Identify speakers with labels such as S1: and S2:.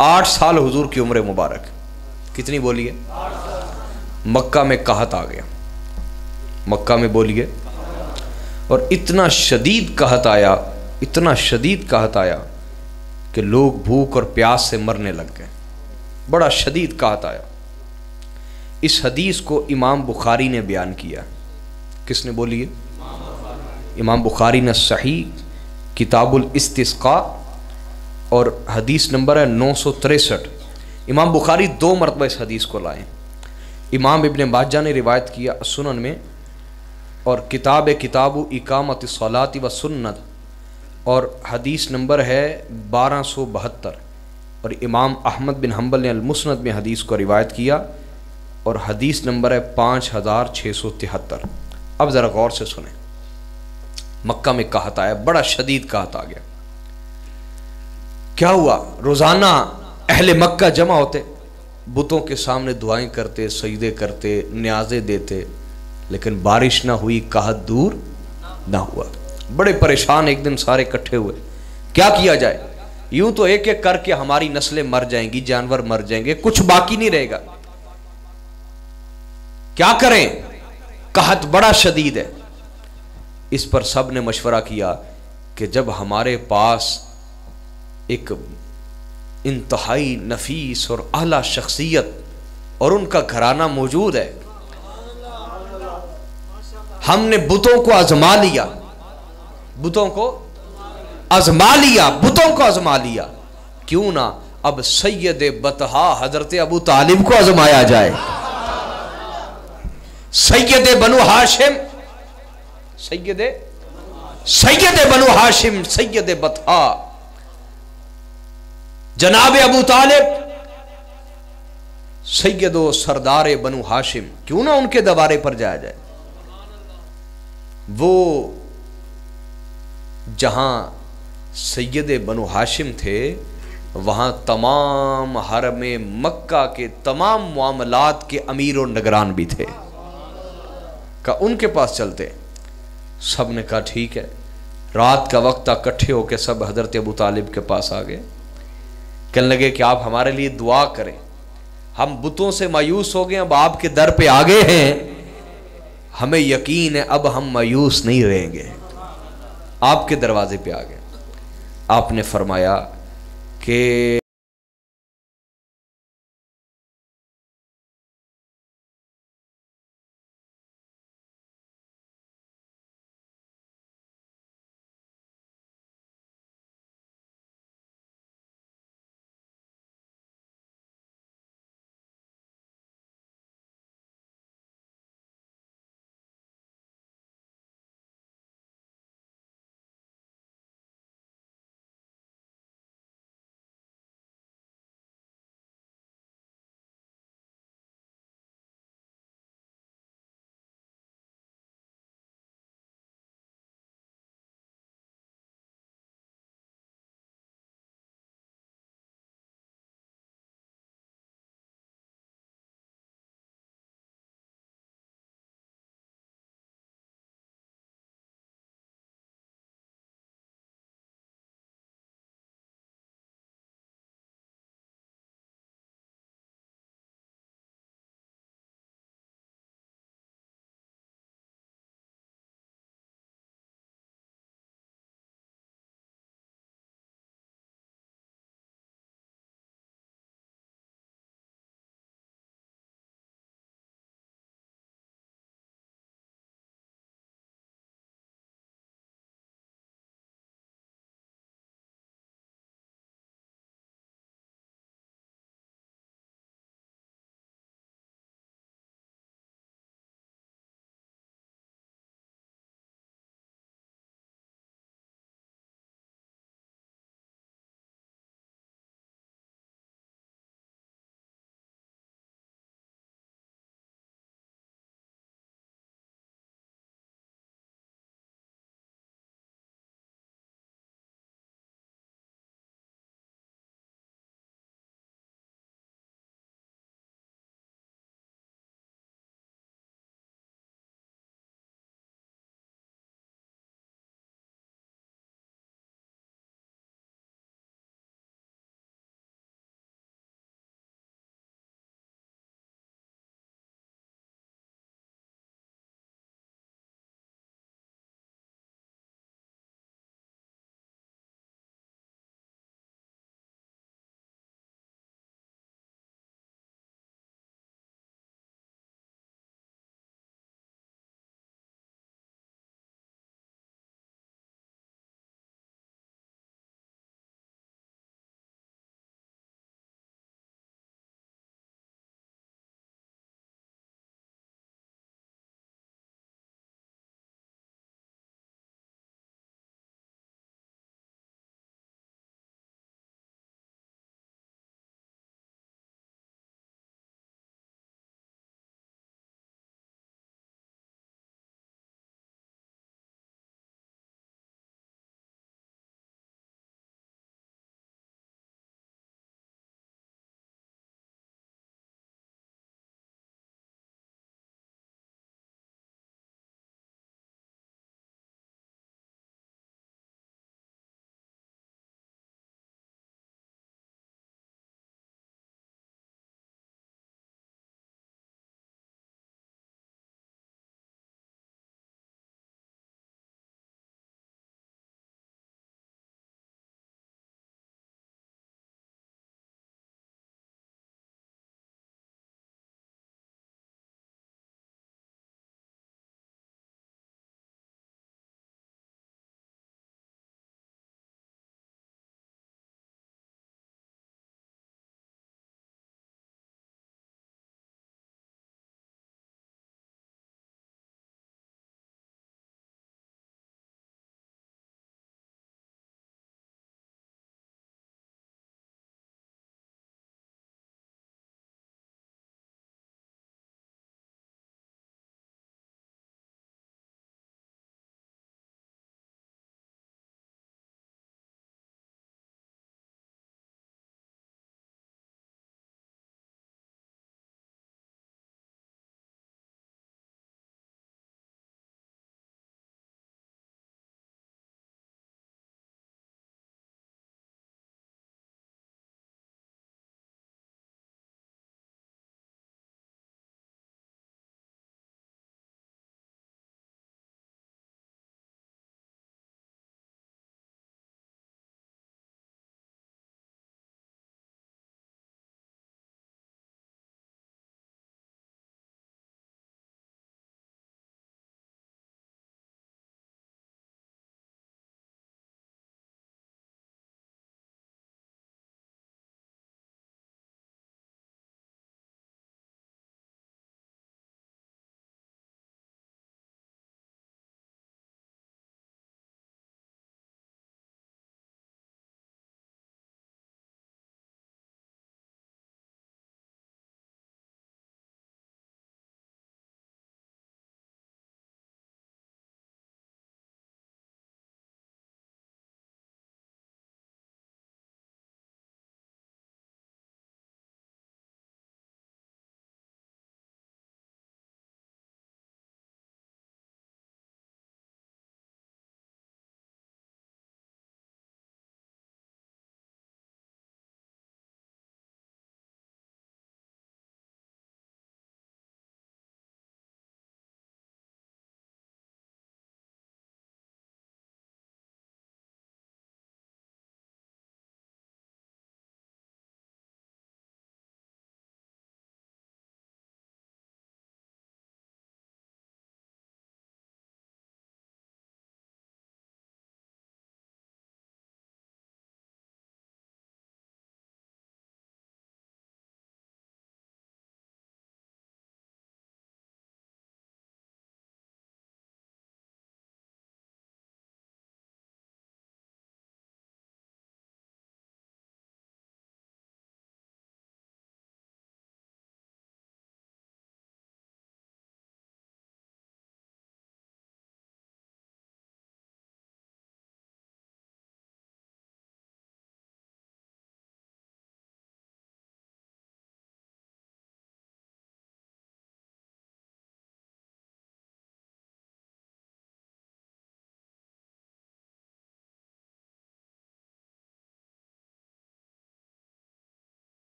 S1: 8 साल हुजूर की उम्र मुबारक, कितनी बोलिए? मक्का में कहत आ गया, मक्का में बोलिए, और इतना शदीद कहत आया, इतना शदीद कहत आया कि लोग भूख और प्यास से मरने लग गए, बड़ा शदीद कहत आया। इस हदीस को इमाम बुखारी ने बयान किया। किसने बोलिए? इमाम बुखारी ने सही किताबुल इस्तिस्का और हदीस नंबर है 963। इमाम बुखारी 2 मरतबा इस हदीस को लाए। इमाम इब्न माजा ने रिवायत किया सुनन में, और किताबु इकामत सलाती व सुन्नत, और हदीस नंबर है 1272। और इमाम अहमद बिन हम्बल ने अल-मुस्नद में हदीस को रिवायत किया, और हदीस नंबर है 5673। अब ज़रा गौर से सुने। मक्का में कहत आया, बड़ा शदीद कहत आ गया। क्या हुआ? रोज़ाना अहले मक्का जमा होते, बुतों के सामने दुआएं करते, सजदे करते, न्याज़े देते, लेकिन बारिश ना हुई, कहत दूर ना हुआ। बड़े परेशान एक दिन सारे इकट्ठे हुए, क्या किया जाए? यूं तो एक एक करके हमारी नस्लें मर जाएंगी, जानवर मर जाएंगे, कुछ बाकी नहीं रहेगा, क्या करें? कहत बड़ा शदीद है। इस पर सब ने मशवरा किया कि जब हमारे पास एक इंतहाई नफीस और आला शख्सियत और उनका घराना मौजूद है, हमने बुतों को आजमा लिया, बुतों को आजमा लिया, बुतों को आजमा लिया, क्यों ना अब सैयद बतहा हजरत अबू तालिब को आजमाया जाए। सैयद बनु हाशिम, सैयद बनु हाशिम, सैयद बतहा जनाब अबू तालिब, सैयद व सरदार बनु हाशिम, क्यों ना उनके दवारे पर जाया जाए। वो जहां सैयद बनु हाशिम थे, वहां तमाम हरम मक्का के तमाम मामलात के अमीर और निगरान भी थे। का उनके पास चलते? सब ने कहा ठीक है। रात का वक्त इकट्ठे होकर सब हजरत अबू तालिब के पास आ गए, कहने लगे कि आप हमारे लिए दुआ करें, हम बुतों से मायूस हो गए, अब आपके दर पे आ गए हैं, हमें यकीन है अब हम मायूस नहीं रहेंगे, आपके दरवाजे पे आ गए। आपने फरमाया कि